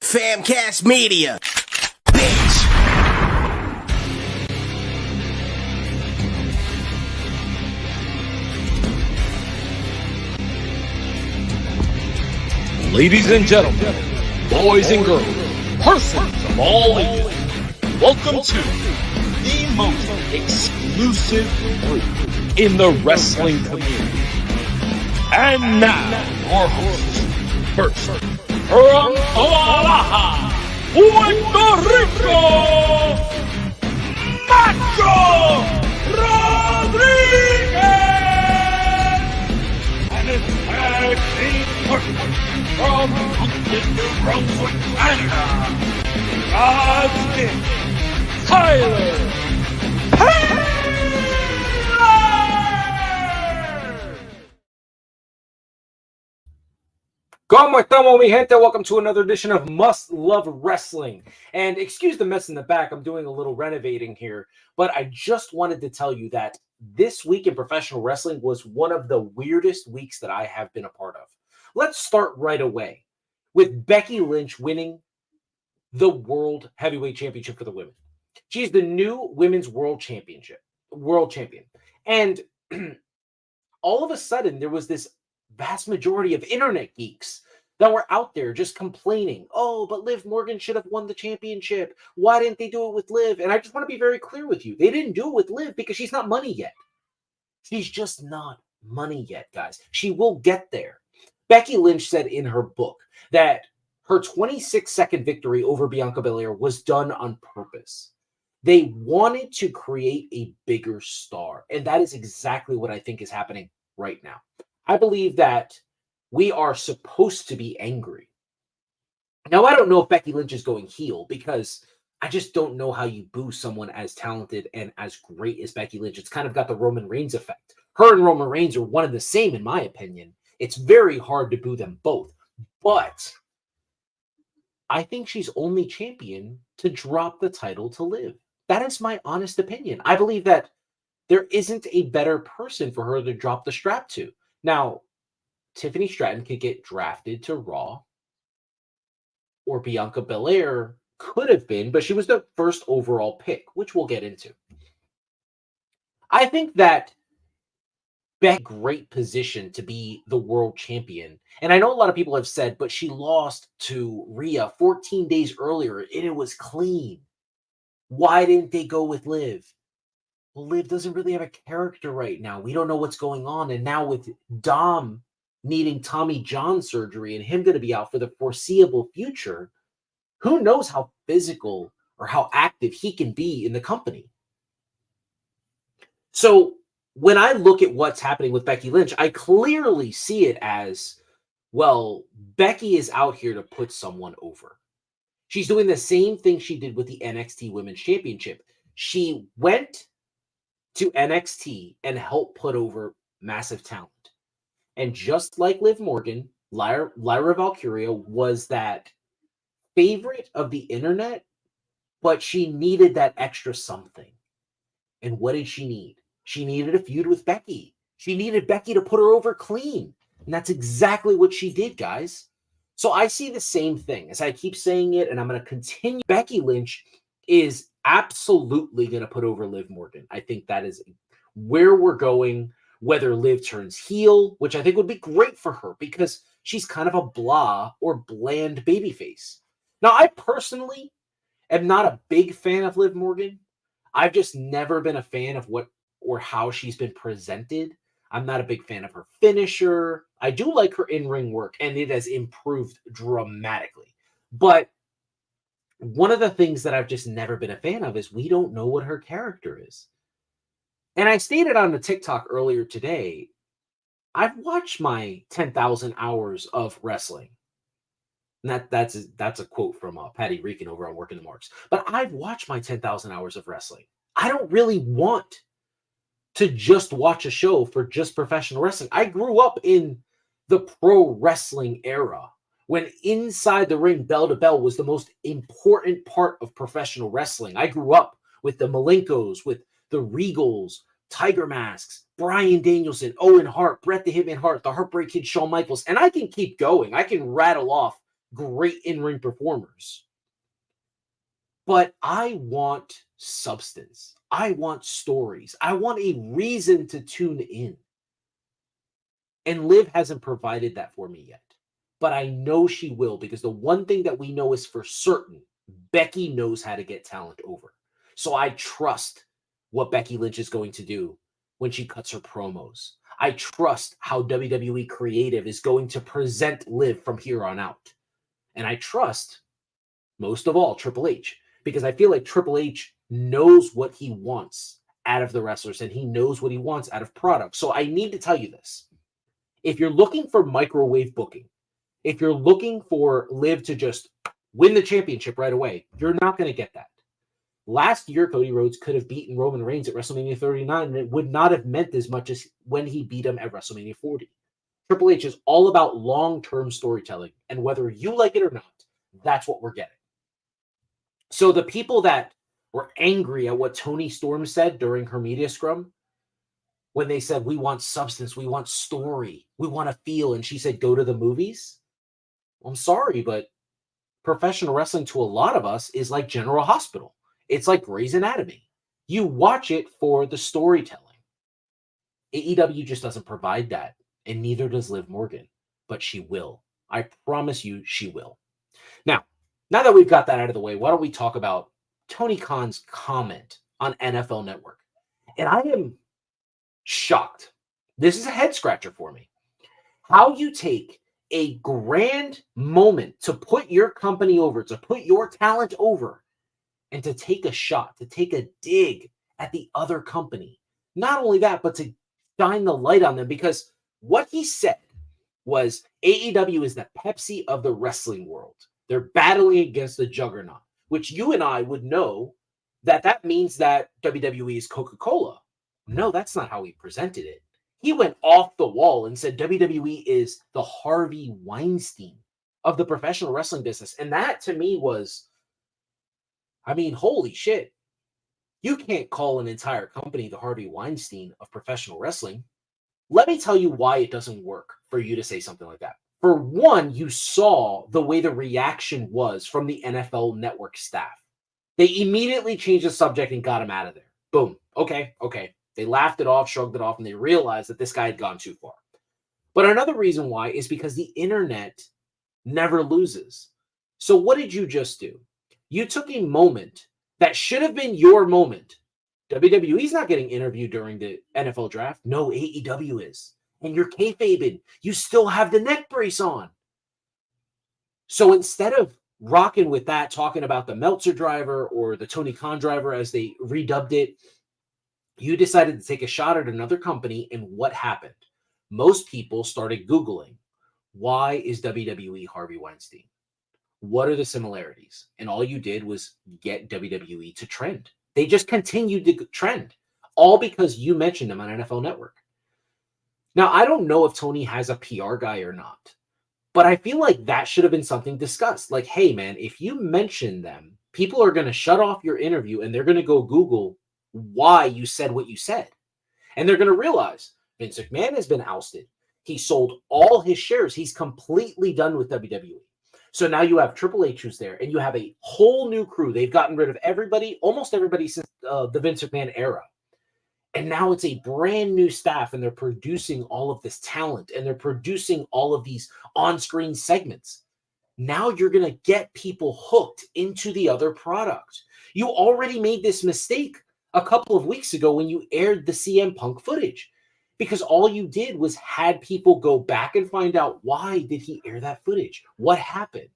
Famcast Media. Bitch. Ladies and gentlemen, boys and girls, persons of all ages, welcome to the most exclusive group in the wrestling community. And now, your hosts, first, from Oahu, Puerto Rico, Macho Rodriguez, and his tag team partner from New Brunswick, Canada, God's King, Tyler Taylor! ¿Cómo estamos, mi gente? Welcome to another edition of Must Love Wrestling. And excuse the mess in the back, I'm doing a little renovating here, but I just wanted to tell you that this week in professional wrestling was one of the weirdest weeks that I have been a part of. Let's start right away with Becky Lynch winning the World Heavyweight Championship for the women. She's the new Women's World Champion. And all of a sudden, there was this vast majority of internet geeks that were out there just complaining, oh, but Liv Morgan should have won the championship. Why didn't they do it with Liv? And I just want to be very clear with you. They didn't do it with Liv because she's not money yet. She's just not money yet, guys. She will get there. Becky Lynch said in her book that her 26-second victory over Bianca Belair was done on purpose. They wanted to create a bigger star, and that is exactly what I think is happening right now. I believe that we are supposed to be angry. Now, I don't know if Becky Lynch is going heel because I just don't know how you boo someone as talented and as great as Becky Lynch. It's kind of got the Roman Reigns effect. Her and Roman Reigns are one and the same, in my opinion. It's very hard to boo them both. But I think she's only champion to drop the title to Liv. That is my honest opinion. I believe that there isn't a better person for her to drop the strap to. Now, Tiffany Stratton could get drafted to Raw, or Bianca Belair could have been, but she was the first overall pick, which we'll get into. I think that Becky's in a great position to be the world champion. And I know a lot of people have said, but she lost to Rhea 14 days earlier, and it was clean. Why didn't they go with Liv? Well, Liv doesn't really have a character right now. We don't know what's going on. And now with Dom needing Tommy John surgery and him going to be out for the foreseeable future, who knows how physical or how active he can be in the company. So when I look at what's happening with Becky Lynch, I clearly see it as, well, Becky is out here to put someone over. She's doing the same thing she did with the NXT Women's Championship. She went to NXT and help put over massive talent. And just like Liv Morgan, Lyra Valkyria was that favorite of the internet, but she needed that extra something. And what did she need? She needed a feud with Becky. She needed Becky to put her over clean. And that's exactly what she did, guys. So I see the same thing. As I keep saying it, and I'm going to continue, Becky Lynch is absolutely going to put over Liv Morgan. I think that is where we're going, whether Liv turns heel, which I think would be great for her because she's kind of a blah or bland babyface. Now, I personally am not a big fan of Liv Morgan. I've just never been a fan of what or how she's been presented. I'm not a big fan of her finisher. I do like her in-ring work, and it has improved dramatically. But one of the things that I've just never been a fan of is we don't know what her character is. And I stated on the TikTok earlier today, I've watched my 10,000 hours of wrestling. And that's a quote from Patty Reekin over on Working the Marks. But I've watched my 10,000 hours of wrestling. I don't really want to just watch a show for just professional wrestling. I grew up in the pro wrestling era when inside the ring, bell to bell was the most important part of professional wrestling. I grew up with the Malenkos, with the Regals, Tiger Masks, Bryan Danielson, Owen Hart, Bret the Hitman Hart, the Heartbreak Kid, Shawn Michaels, and I can keep going. I can rattle off great in-ring performers. But I want substance. I want stories. I want a reason to tune in. And Liv hasn't provided that for me yet. But I know she will, because the one thing that we know is for certain, Becky knows how to get talent over. So I trust what Becky Lynch is going to do when she cuts her promos. I trust how WWE Creative is going to present Liv from here on out. And I trust, most of all, Triple H, because I feel like Triple H knows what he wants out of the wrestlers, and he knows what he wants out of products. So I need to tell you this. If you're looking for microwave booking, if you're looking for Liv to just win the championship right away, you're not going to get that. Last year, Cody Rhodes could have beaten Roman Reigns at WrestleMania 39, and it would not have meant as much as when he beat him at WrestleMania 40. Triple H is all about long-term storytelling, and whether you like it or not, that's what we're getting. So the people that were angry at what Toni Storm said during her media scrum, when they said, we want substance, we want story, we want to feel, and she said, go to the movies. Well, I'm sorry, but professional wrestling to a lot of us is like General Hospital. It's like Grey's Anatomy. You watch it for the storytelling. AEW just doesn't provide that, and neither does Liv Morgan, but she will. I promise you she will. Now that we've got that out of the way, why don't we talk about Tony Khan's comment on NFL Network? And I am shocked. This is a head scratcher for me. How you take a grand moment to put your company over, to put your talent over, and to take a shot, to take a dig at the other company. Not only that, but to shine the light on them, because what he said was AEW is the Pepsi of the wrestling world. They're battling against the juggernaut, which you and I would know that means that WWE is Coca-Cola. No, that's not how he presented it. He went off the wall and said WWE is the Harvey Weinstein of the professional wrestling business. And that to me was, I mean, holy shit. You can't call an entire company the Harvey Weinstein of professional wrestling. Let me tell you why it doesn't work for you to say something like that. For one, you saw the way the reaction was from the NFL Network staff. They immediately changed the subject and got him out of there. Boom. Okay. They laughed it off, shrugged it off, and they realized that this guy had gone too far. But another reason why is because the internet never loses. So what did you just do? You took a moment that should have been your moment. WWE's not getting interviewed during the NFL draft. No, AEW is. And you're kayfabing. You still have the neck brace on. So instead of rocking with that, talking about the Meltzer driver or the Tony Khan driver as they redubbed it, you decided to take a shot at another company, and what happened? Most people started Googling, why is WWE Harvey Weinstein? What are the similarities? And all you did was get WWE to trend. They just continued to trend, all because you mentioned them on NFL Network. Now, I don't know if Tony has a PR guy or not, but I feel like that should have been something discussed. Like, hey, man, if you mention them, people are going to shut off your interview and they're going to go Google why you said what you said. And they're going to realize Vince McMahon has been ousted. He sold all his shares. He's completely done with WWE. So now you have Triple H who's there, and you have a whole new crew. They've gotten rid of everybody, almost everybody since the Vince McMahon era. And now it's a brand new staff, and they're producing all of this talent, and they're producing all of these on-screen segments. Now you're going to get people hooked into the other product. You already made this mistake a couple of weeks ago when you aired the CM Punk footage, because all you did was had people go back and find out, why did he air that footage? What happened?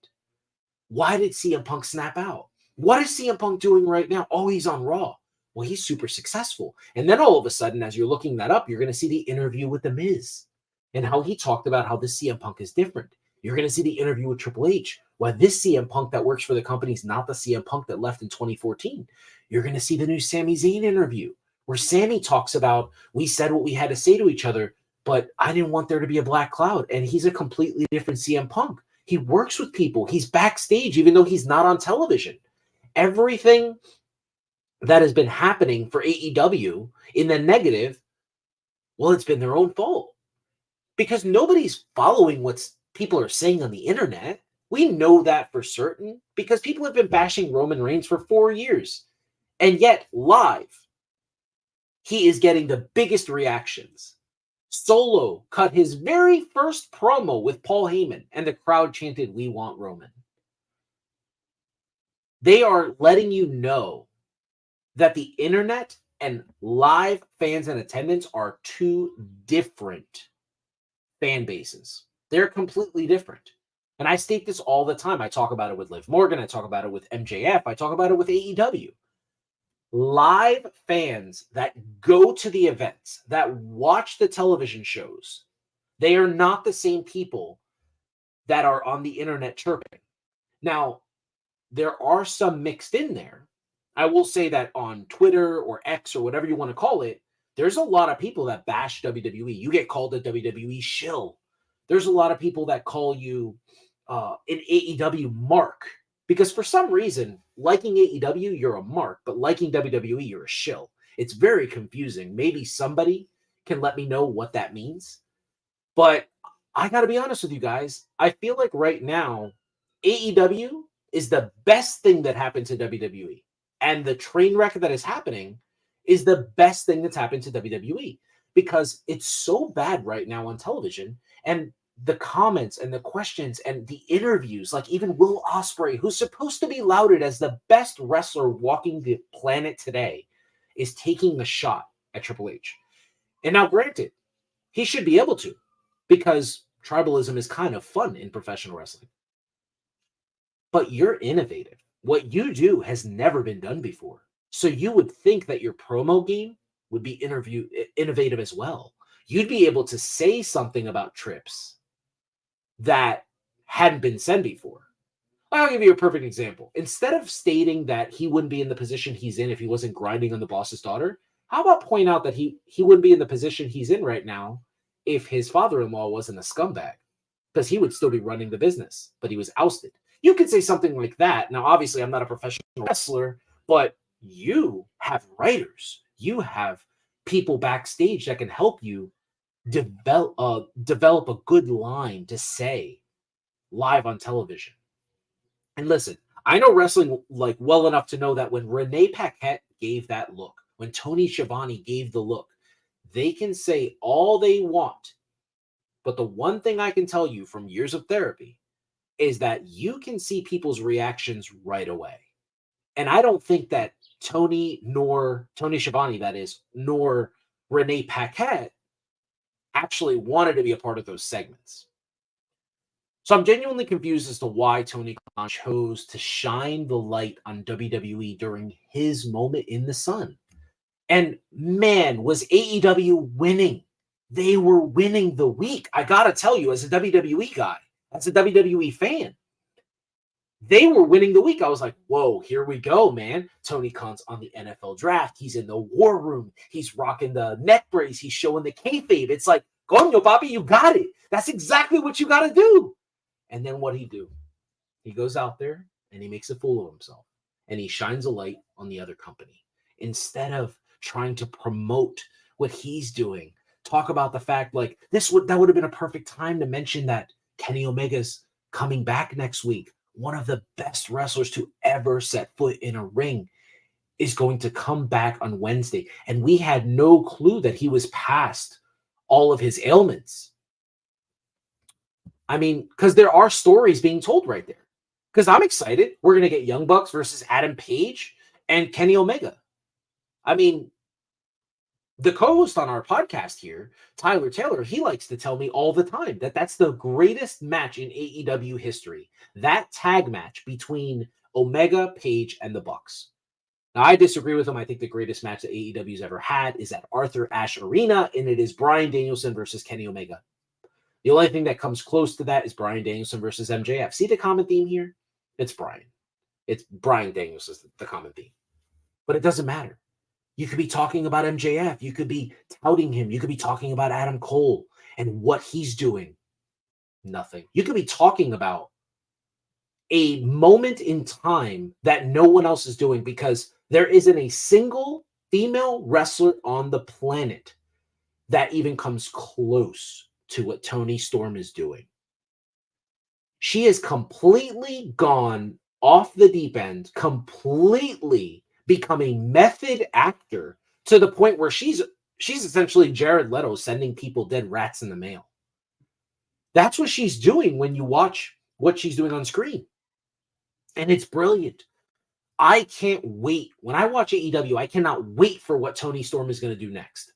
Why did CM Punk snap out? What is CM Punk doing right now? Oh, he's on Raw. Well, he's super successful. And then all of a sudden, as you're looking that up, you're going to see the interview with The Miz and how he talked about how this CM Punk is different. You're going to see the interview with Triple H, why this CM Punk that works for the company is not the CM Punk that left in 2014. You're going to see the new Sami Zayn interview where Sami talks about, we said what we had to say to each other, but I didn't want there to be a black cloud. And he's a completely different CM Punk. He works with people. He's backstage, even though he's not on television. Everything that has been happening for AEW in the negative, well, it's been their own fault, because nobody's following what people are saying on the internet. We know that for certain because people have been bashing Roman Reigns for 4 years. And yet, live, he is getting the biggest reactions. Solo cut his very first promo with Paul Heyman, and the crowd chanted, "We want Roman." They are letting you know that the internet and live fans in attendance are two different fan bases. They're completely different. And I state this all the time. I talk about it with Liv Morgan. I talk about it with MJF. I talk about it with AEW. Live fans that go to the events, that watch the television shows, they are not the same people that are on the internet chirping. Now, there are some mixed in there. I will say that on Twitter or X or whatever you want to call it, there's a lot of people that bash WWE. You get called a WWE shill. There's a lot of people that call you an AEW mark. Because for some reason, liking AEW, you're a mark, but liking WWE, you're a shill. It's very confusing. Maybe somebody can let me know what that means. But I got to be honest with you guys. I feel like right now, AEW is the best thing that happened to WWE. And the train wreck that is happening is the best thing that's happened to WWE because it's so bad right now on television. And the comments and the questions and the interviews, like even Will Ospreay, who's supposed to be lauded as the best wrestler walking the planet today, is taking a shot at Triple H. And now, granted, he should be able to because tribalism is kind of fun in professional wrestling. But you're innovative. What you do has never been done before. So you would think that your promo game would be innovative as well. You'd be able to say something about Trips that hadn't been said before. I'll give you a perfect example. Instead of stating that he wouldn't be in the position he's in if he wasn't grinding on the boss's daughter, how about point out that he wouldn't be in the position he's in right now if his father-in-law wasn't a scumbag? Because he would still be running the business, but he was ousted. You could say something like that. Now, obviously, I'm not a professional wrestler, but you have writers. You have people backstage that can help you develop a good line to say live on television. And listen, I know wrestling like well enough to know that when Renee Paquette gave that look, when Tony Schiavone gave the look, they can say all they want. But the one thing I can tell you from years of therapy is that you can see people's reactions right away. And I don't think that Tony Schiavone, that is, nor Renee Paquette actually wanted to be a part of those segments. So I'm genuinely confused as to why Tony Khan chose to shine the light on WWE during his moment in the sun. And man, was AEW winning. They were winning the week. I got to tell you, as a WWE guy, as a WWE fan, they were winning the week. I was like, whoa, here we go, man. Tony Khan's on the NFL draft. He's in the war room. He's rocking the neck brace. He's showing the kayfabe. It's like, coño, papi, you got it. That's exactly what you got to do. And then what'd he do? He goes out there and he makes a fool of himself. And he shines a light on the other company. Instead of trying to promote what he's doing, talk about the fact like that would have been a perfect time to mention that Kenny Omega's coming back next week. One of the best wrestlers to ever set foot in a ring is going to come back on Wednesday. And we had no clue that he was past all of his ailments. I mean, because there are stories being told right there. Because I'm excited. We're going to get Young Bucks versus Adam Page and Kenny Omega. I mean, the co-host on our podcast here, Tyler Taylor, he likes to tell me all the time that that's the greatest match in AEW history. That tag match between Omega, Page, and the Bucks. Now, I disagree with him. I think the greatest match that AEW's ever had is at Arthur Ashe Arena, and it is Bryan Danielson versus Kenny Omega. The only thing that comes close to that is Bryan Danielson versus MJF. See the common theme here? It's Bryan. It's Bryan Danielson, the common theme. But it doesn't matter. You could be talking about MJF. You could be touting him. You could be talking about Adam Cole and what he's doing. Nothing. You could be talking about a moment in time that no one else is doing because there isn't a single female wrestler on the planet that even comes close to what Toni Storm is doing. She has completely gone off the deep end, completely become a method actor to the point where she's essentially Jared Leto sending people dead rats in the mail. That's what she's doing when you watch what she's doing on screen. And it's brilliant. I can't wait. When I watch AEW, I cannot wait for what Toni Storm is going to do next.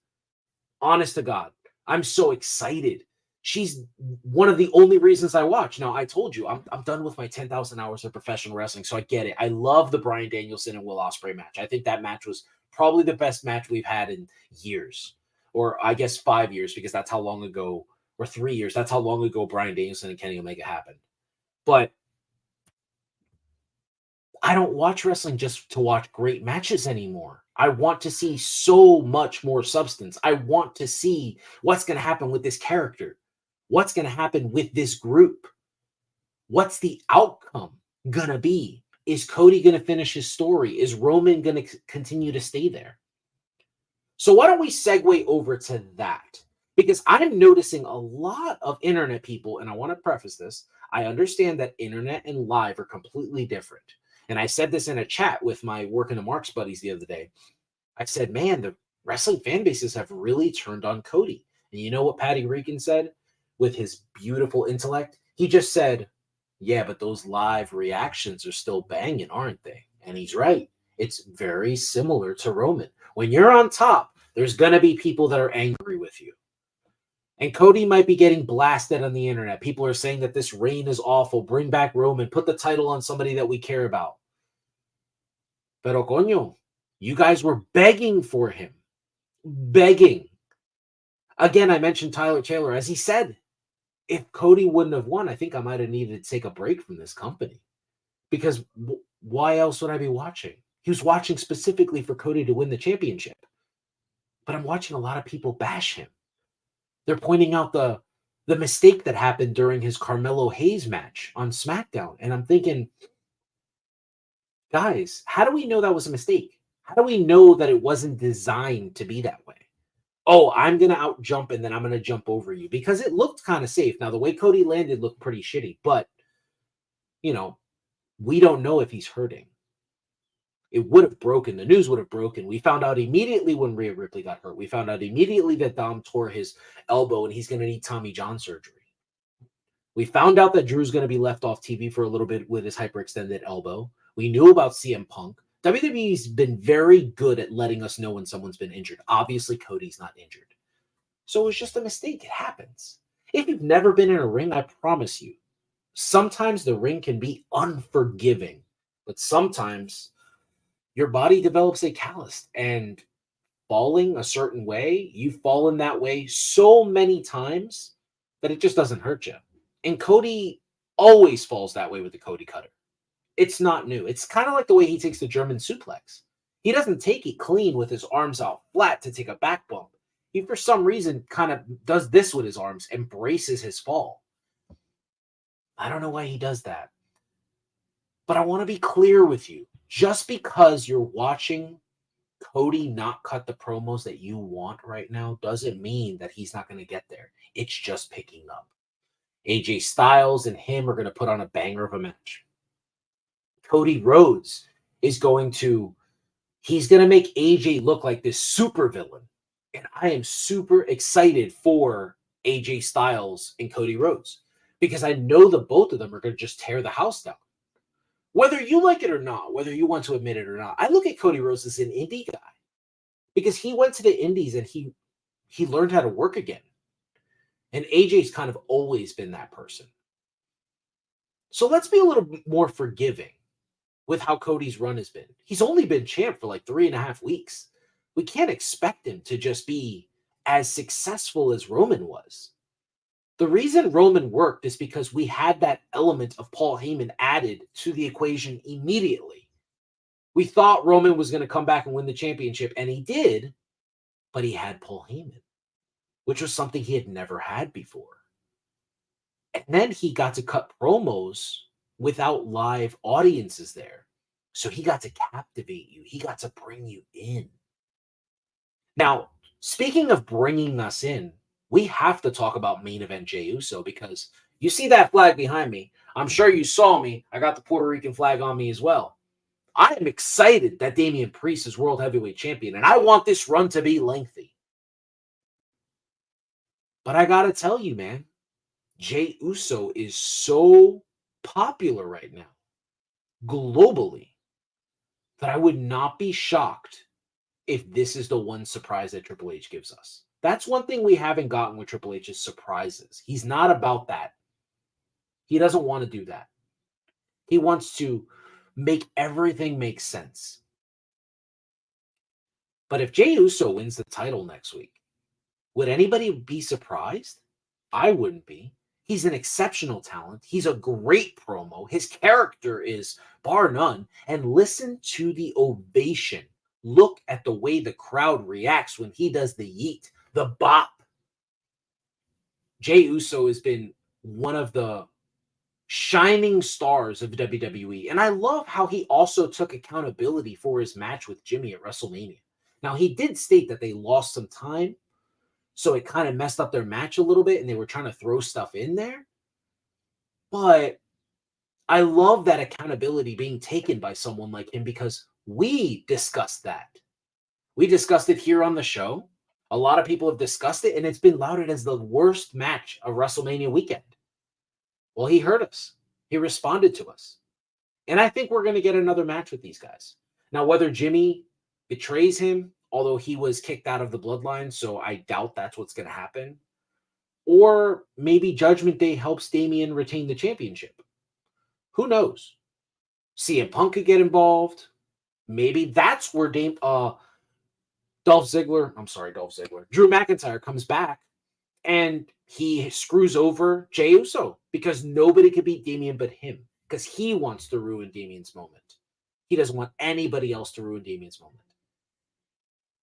Honest to God, I'm so excited. She's one of the only reasons I watch. Now, I told you, I'm done with my 10,000 hours of professional wrestling, so I get it. I love the Bryan Danielson and Will Ospreay match. I think that match was probably the best match we've had in years, or I guess 5 years, because that's how long ago, or 3 years. That's how long ago Bryan Danielson and Kenny Omega happened. But I don't watch wrestling just to watch great matches anymore. I want to see so much more substance. I want to see what's going to happen with this character. What's going to happen with this group? What's the outcome going to be? Is Cody going to finish his story? Is Roman going to continue to stay there? So why don't we segue over to that? Because I'm noticing a lot of internet people, and I want to preface this. I understand that internet and live are completely different. And I said this in a chat with my Work in the Marks buddies the other day. I said, man, the wrestling fan bases have really turned on Cody. And you know what Patty Regan said with his beautiful intellect? He just said, yeah, but those live reactions are still banging, aren't they? And he's right. It's very similar to Roman. When you're on top, there's going to be people that are angry with you. And Cody might be getting blasted on the internet. People are saying that this reign is awful. Bring back Roman. Put the title on somebody that we care about. Pero coño, you guys were begging for him. Begging. Again, I mentioned Tyler Taylor. As he said, if Cody wouldn't have won, I think I might have needed to take a break from this company. Because why else would I be watching? He was watching specifically for Cody to win the championship. But I'm watching a lot of people bash him. They're pointing out the mistake that happened during his Carmelo Hayes match on SmackDown. And I'm thinking, guys, how do we know that was a mistake? How do we know that it wasn't designed to be that way? Oh, I'm going to out jump and then I'm going to jump over you, because it looked kind of safe. Now, the way Cody landed looked pretty shitty, but, you know, we don't know if he's hurting. It would have broken. The news would have broken. We found out immediately when Rhea Ripley got hurt. We found out immediately that Dom tore his elbow and he's going to need Tommy John surgery. We found out that Drew's going to be left off TV for a little bit with his hyperextended elbow. We knew about CM Punk. WWE's been very good at letting us know when someone's been injured. Obviously, Cody's not injured. So it was just a mistake. It happens. If you've never been in a ring, I promise you, sometimes the ring can be unforgiving. But sometimes your body develops a callus, and falling a certain way, you've fallen that way so many times that it just doesn't hurt you. And Cody always falls that way with the Cody Cutter. It's not new. It's kind of like the way he takes the German suplex. He doesn't take it clean with his arms out flat to take a back bump. He, for some reason, kind of does this with his arms and braces his fall. I don't know why he does that. But I want to be clear with you. Just because you're watching Cody not cut the promos that you want right now doesn't mean that he's not going to get there. It's just picking up. AJ Styles and him are going to put on a banger of a match. Cody Rhodes is he's going to make AJ look like this super villain. And I am super excited for AJ Styles and Cody Rhodes, because I know the both of them are going to just tear the house down. Whether you like it or not, whether you want to admit it or not, I look at Cody Rhodes as an indie guy, because he went to the indies and he learned how to work again. And AJ's kind of always been that person. So let's be a little more forgiving with how Cody's run has been. He's only been champ for like 3.5 weeks. We can't expect him to just be as successful as Roman was. The reason Roman worked is because we had that element of Paul Heyman added to the equation immediately. We thought Roman was going to come back and win the championship, and he did, but he had Paul Heyman, which was something he had never had before. And then he got to cut promos without live audiences there. So he got to captivate you. He got to bring you in. Now, speaking of bringing us in, we have to talk about main event Jey Uso, because you see that flag behind me. I'm sure you saw me. I got the Puerto Rican flag on me as well. I am excited that Damian Priest is World Heavyweight Champion, and I want this run to be lengthy. But I got to tell you, man, Jey Uso is so popular right now, globally, that I would not be shocked if this is the one surprise that Triple H gives us. That's one thing we haven't gotten with Triple H is surprises. He's not about that. He doesn't want to do that. He wants to make everything make sense. But if Jey Uso wins the title next week, would anybody be surprised? I wouldn't be. He's an exceptional talent. He's a great promo. His character is bar none. And listen to the ovation. Look at the way the crowd reacts when he does the yeet, the bop. Jey Uso has been one of the shining stars of WWE. And I love how he also took accountability for his match with Jimmy at WrestleMania. Now, he did state that they lost some time, so it kind of messed up their match a little bit, and they were trying to throw stuff in there. But I love that accountability being taken by someone like him because we discussed that. We discussed it here on the show. A lot of people have discussed it, and it's been lauded as the worst match of WrestleMania weekend. Well, he heard us. He responded to us. And I think we're going to get another match with these guys. Now, whether Jimmy betrays him, although he was kicked out of the bloodline, so I doubt that's what's going to happen. Or maybe Judgment Day helps Damian retain the championship. Who knows? CM Punk could get involved. Maybe that's where Drew McIntyre comes back and he screws over Jey Uso because nobody could beat Damian but him because he wants to ruin Damian's moment. He doesn't want anybody else to ruin Damian's moment.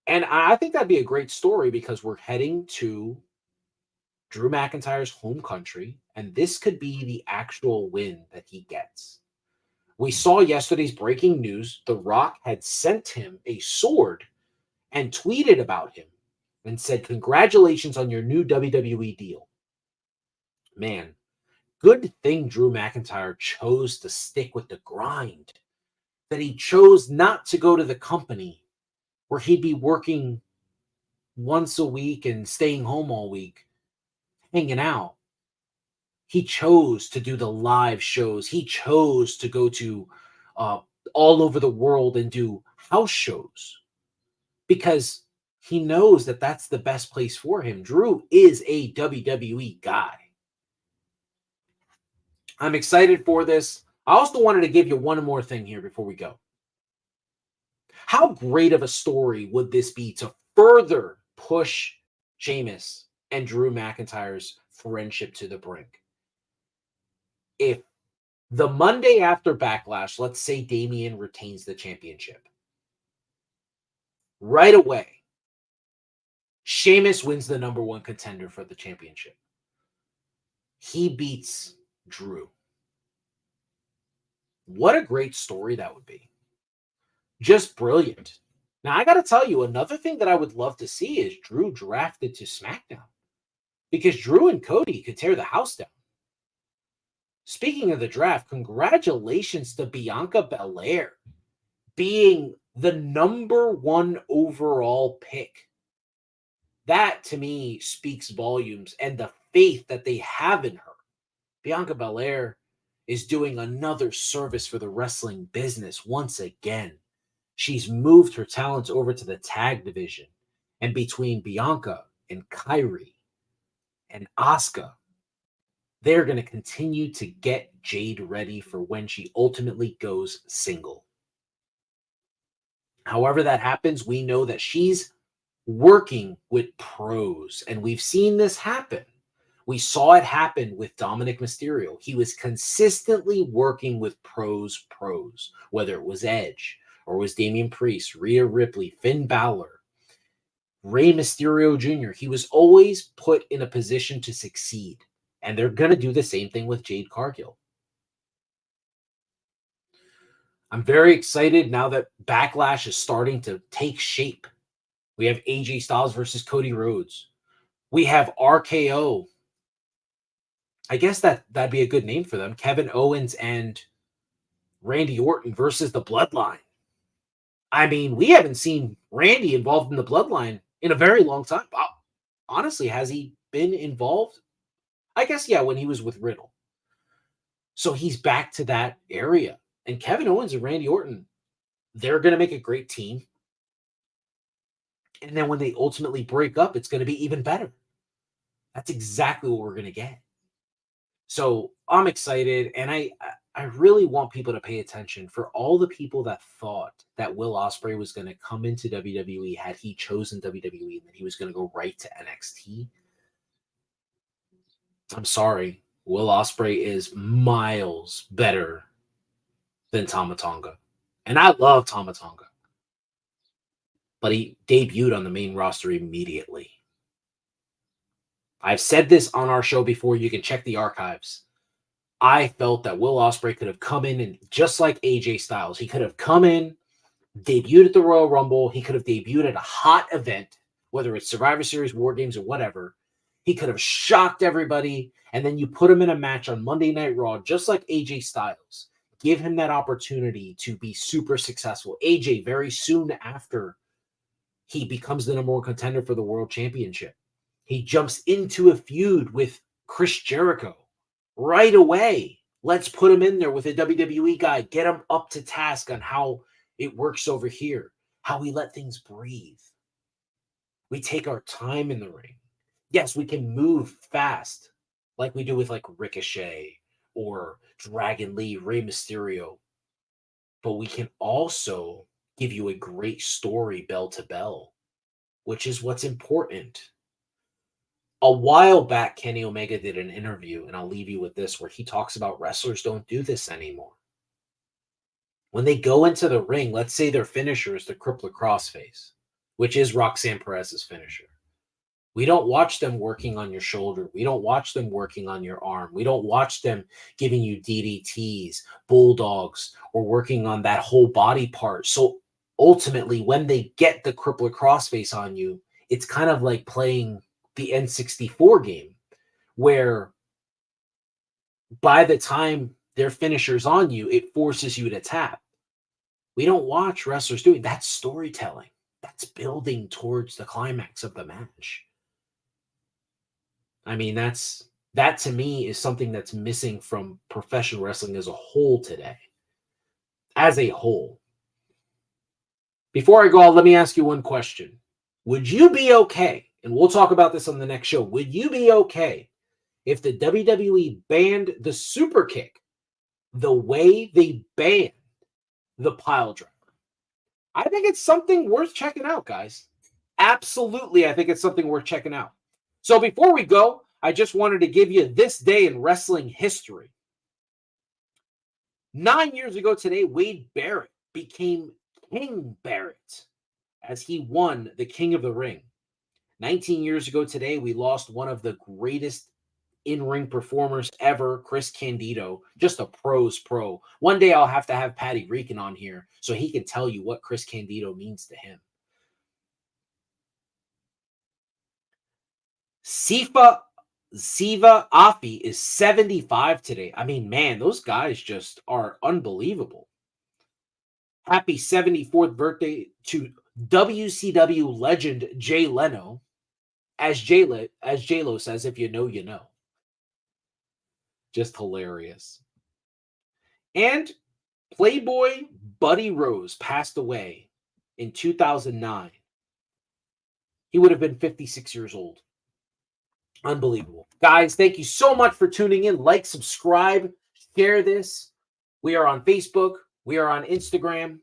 And I think that'd be a great story because we're heading to Drew McIntyre's home country, and this could be the actual win that he gets. We saw yesterday's breaking news. The Rock had sent him a sword and tweeted about him and said, "Congratulations on your new WWE deal." Man, good thing Drew McIntyre chose to stick with the grind, that he chose not to go to the company where he'd be working once a week and staying home all week, hanging out. He chose to do the live shows. He chose to go to all over the world and do house shows because he knows that that's the best place for him. Drew is a WWE guy. I'm excited for this. I also wanted to give you one more thing here before we go. How great of a story would this be to further push Sheamus and Drew McIntyre's friendship to the brink? If the Monday after Backlash, let's say Damian retains the championship, right away, Sheamus wins the number one contender for the championship. He beats Drew. What a great story that would be. Just brilliant. Now, I got to tell you, another thing that I would love to see is Drew drafted to SmackDown because Drew and Cody could tear the house down. Speaking of the draft, congratulations to Bianca Belair being the number one overall pick. That, to me, speaks volumes and the faith that they have in her. Bianca Belair is doing another service for the wrestling business once again. She's moved her talents over to the tag division. And between Bianca and Kairi and Asuka, they're going to continue to get Jade ready for when she ultimately goes single. However that happens, we know that she's working with pros, and we've seen this happen. We saw it happen with Dominic Mysterio. He was consistently working with pros, whether it was Edge or it was Damian Priest, Rhea Ripley, Finn Balor, Rey Mysterio Jr. He was always put in a position to succeed. And they're going to do the same thing with Jade Cargill. I'm very excited now that Backlash is starting to take shape. We have AJ Styles versus Cody Rhodes. We have RKO I guess that'd be a good name for them. Kevin Owens and Randy Orton versus the Bloodline. I mean, we haven't seen Randy involved in the Bloodline in a very long time. Honestly, has he been involved? I guess, yeah, when he was with Riddle. So he's back to that area. And Kevin Owens and Randy Orton, they're going to make a great team. And then when they ultimately break up, it's going to be even better. That's exactly what we're going to get. So I'm excited, and I really want people to pay attention for all the people that thought that Will Ospreay was going to come into WWE had he chosen WWE and that he was going to go right to NXT. I'm sorry. Will Ospreay is miles better than Tama Tonga. And I love Tama Tonga. But he debuted on the main roster immediately. I've said this on our show before. You can check the archives. I felt that Will Ospreay could have come in and just like AJ Styles, he could have come in, debuted at the Royal Rumble. He could have debuted at a hot event, whether it's Survivor Series, War Games, or whatever. He could have shocked everybody, and then you put him in a match on Monday Night Raw, just like AJ Styles. Give him that opportunity to be super successful. AJ, very soon after he becomes the number one contender for the World Championship, he jumps into a feud with Chris Jericho right away. Let's put him in there with a WWE guy. Get him up to task on how it works over here, how we let things breathe. We take our time in the ring. Yes, we can move fast like we do with like Ricochet or Dragon Lee, Rey Mysterio. But we can also give you a great story bell to bell, which is what's important. A while back, Kenny Omega did an interview, and I'll leave you with this, where he talks about wrestlers don't do this anymore. When they go into the ring, let's say their finisher is the crippler crossface, which is Roxanne Perez's finisher. We don't watch them working on your shoulder. We don't watch them working on your arm. We don't watch them giving you DDTs, bulldogs, or working on that whole body part. So ultimately, when they get the crippler crossface on you, it's kind of like playing the N64 game, where by the time their finisher's on you, it forces you to tap. We don't watch wrestlers doing that. That's storytelling. That's building towards the climax of the match. I mean, that to me is something that's missing from professional wrestling as a whole today. As a whole. Before I go out, let me ask you one question. Would you be okay, and we'll talk about this on the next show, would you be okay if the WWE banned the super kick the way they banned the pile driver? I think it's something worth checking out, guys. Absolutely, I think it's something worth checking out. So before we go, I just wanted to give you this day in wrestling history. 9 years ago today, Wade Barrett became King Barrett as he won the King of the Ring. 19 years ago today, we lost one of the greatest in-ring performers ever, Chris Candido, just a pro's pro. One day I'll have to have Patty Reekin on here so he can tell you what Chris Candido means to him. Siva Afi is 75 today. I mean, man, those guys just are unbelievable. Happy 74th birthday to WCW legend Jay Leno. As J-Lo says, if you know, you know. Just hilarious. And Playboy Buddy Rose passed away in 2009. He would have been 56 years old. Unbelievable. Guys, thank you so much for tuning in. Like, subscribe, share this. We are on Facebook. We are on Instagram.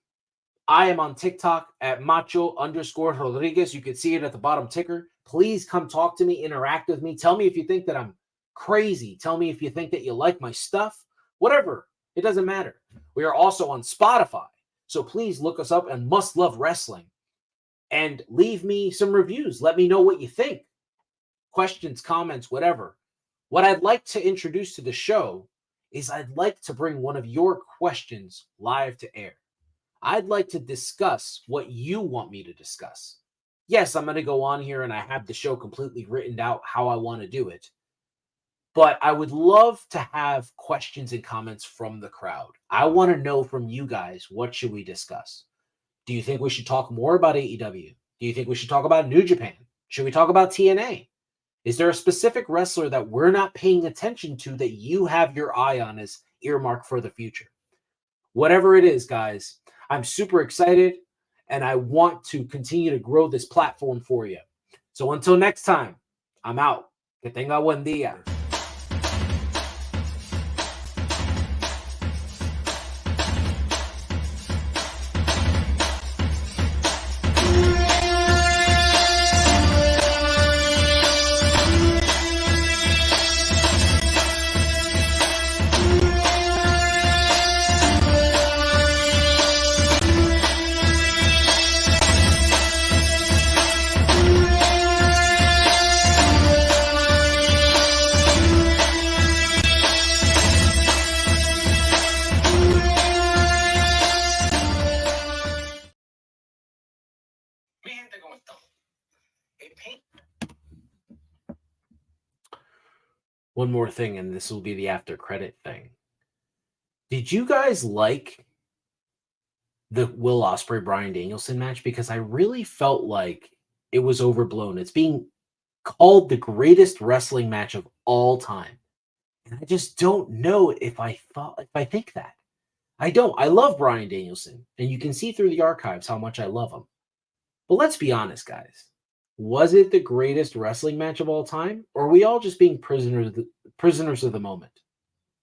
I am on TikTok at Macho_Rodriguez. You can see it at the bottom ticker. Please come talk to me, interact with me. Tell me if you think that I'm crazy. Tell me if you think that you like my stuff. Whatever. It doesn't matter. We are also on Spotify. So please look us up and Must Love Wrestling. And leave me some reviews. Let me know what you think. Questions, comments, whatever. What I'd like to introduce to the show is I'd like to bring one of your questions live to air. I'd like to discuss what you want me to discuss. Yes, I'm going to go on here and I have the show completely written out how I want to do it. But I would love to have questions and comments from the crowd. I want to know from you guys, what should we discuss? Do you think we should talk more about AEW? Do you think we should talk about New Japan? Should we talk about TNA? Is there a specific wrestler that we're not paying attention to that you have your eye on as earmarked for the future? Whatever it is, guys, I'm super excited and I want to continue to grow this platform for you. So until next time, I'm out. Que tenga buen día. One more thing, and this will be the after credit thing. Did you guys like the Will Ospreay Bryan Danielson match? Because I really felt like it was overblown. It's being called the greatest wrestling match of all time. And I just don't know if I think that. I don't. I love Bryan Danielson, and you can see through the archives how much I love him. But let's be honest, guys. Was it the greatest wrestling match of all time? Or are we all just being prisoners of the moment?